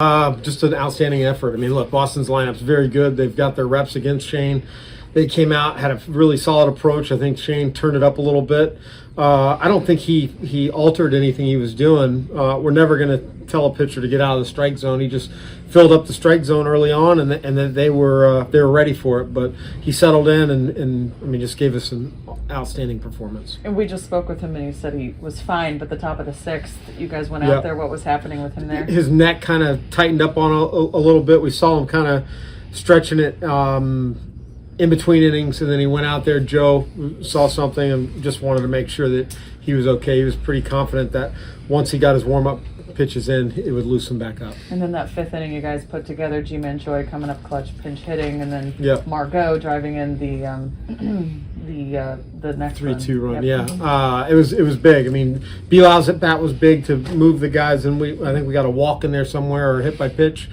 Just an outstanding effort. I mean, look, Boston's lineup's very good. They've got their reps against Shane. They came out, had a really solid approach. I think Shane turned it up a little bit. I don't think he altered anything he was doing. We're never going to tell a pitcher to get out of the strike zone. He just filled up the strike zone early on, and then they were ready for it. But he settled in and I mean, just gave us an outstanding performance. And we just spoke with him, and he said he was fine. But the top of the sixth, you guys went out there. What was happening with him there? His neck kind of tightened up on a little bit. We saw him kind of stretching it in between innings, and then he went out there. Joe saw something and just wanted to make sure that he was okay. He was pretty confident that once he got his warm-up pitches in, it would loosen back up. And then that fifth inning you guys put together, G-Man Choi coming up clutch, pinch hitting, and then Margot driving in the next 3-2 run. Yep. It was big. I mean, Bilal's at bat was big to move the guys, and I think we got a walk in there somewhere or a hit by pitch,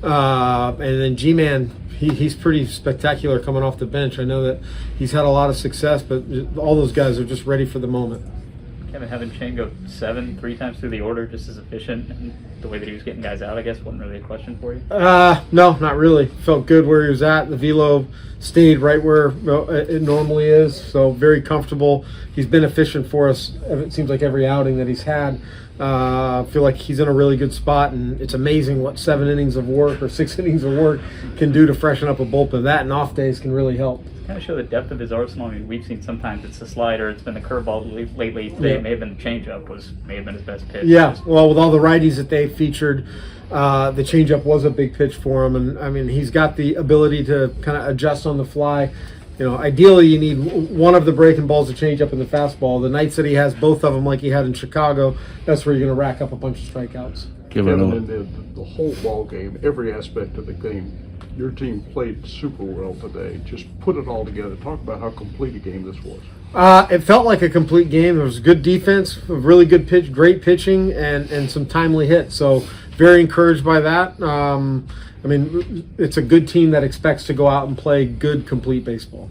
and then G-Man. He's pretty spectacular coming off the bench. I know that he's had a lot of success, but all those guys are just ready for the moment. Kevin, having Shane go 7 3 times through the order just as efficient, and the way that he was getting guys out, I guess, wasn't really a question for you? No, not really. Felt good where he was at. The velo stayed right where it normally is, so very comfortable. He's been efficient for us, it seems like, every outing that he's had. I feel like he's in a really good spot, and it's amazing what 7 innings of work or 6 innings of work can do to freshen up a bullpen. That and off days can really help. Kind of show the depth of his arsenal. I mean, we've seen sometimes it's the slider, it's been the curveball lately. Today it may have been the changeup, may have been his best pitch. Yeah, well, with all the righties that they featured, the changeup was a big pitch for him, and I mean, he's got the ability to kind of adjust on the fly. You know, ideally you need one of the breaking balls, the changeup, and the fastball. The nights that he has both of them, like he had in Chicago, that's where you're going to rack up a bunch of strikeouts. Kevin, in the whole ball game, every aspect of the game, your team played super well today. Just put it all together. Talk about how complete a game this was. It felt like a complete game. There was good defense, a really good pitch, great pitching, and some timely hits. So very encouraged by that. I mean, it's a good team that expects to go out and play good, complete baseball.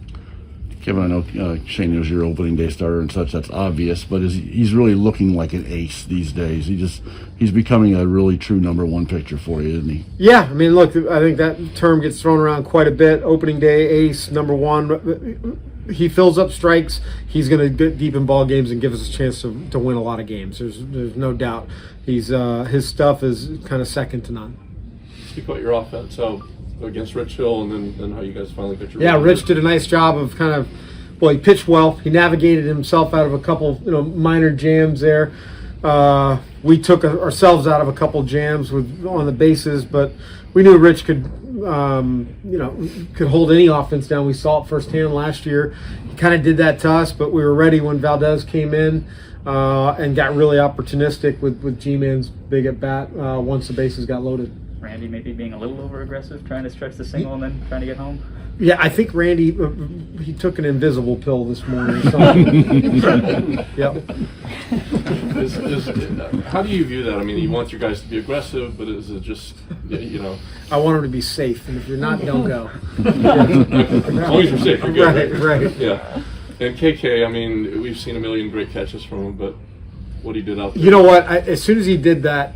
Kevin, I know Shane was your opening day starter and such. That's obvious, but he's really looking like an ace these days. He's becoming a really true -- pitcher for you, isn't he? Yeah, I mean, look, I think that term gets thrown around quite a bit. Opening day ace, #1. He fills up strikes. He's going to get deep in ball games and give us a chance to win a lot of games. There's no doubt. His stuff is kind of second to none. Speak about your offense against Rich Hill, and then how you guys finally got your. Yeah, Rich did a nice job of he pitched well. He navigated himself out of a couple, minor jams there. We took ourselves out of a couple jams on the bases, but we knew Rich could hold any offense down. We saw it firsthand last year. He kind of did that to us, but we were ready when Valdez came in and got really opportunistic with G-Man's big at bat once the bases got loaded. Randy maybe being a little over aggressive, trying to stretch the single and then trying to get home. Yeah, I think Randy he took an invisible pill this morning. So. Yep. How do you view that? I mean, you want your guys to be aggressive, but is it just I want them to be safe, and if you're not, don't go. As long as you're safe, you're good. Right. Yeah. And KK, I mean, we've seen a million great catches from him, but what he did out there. You know what? As soon as he did that,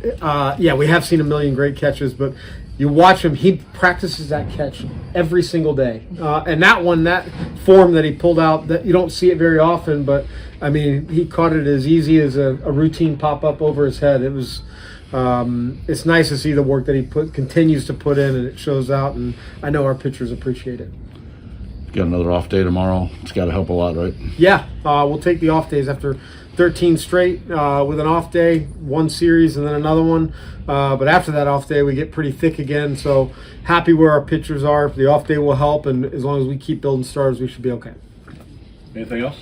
we have seen a million great catches, but you watch him, he practices that catch every single day. And that form that he pulled out, that you don't see it very often, but I mean, he caught it as easy as a routine pop-up over his head. It was, it's nice to see the work that he continues to put in, and it shows out, and I know our pitchers appreciate it. Got another off day tomorrow. It's got to help a lot, right? Yeah, we'll take the off days after 13 straight with an off day, one series and then another one. But after that off day, we get pretty thick again. So happy where our pitchers are. The off day will help, and as long as we keep building stars, we should be okay. Anything else?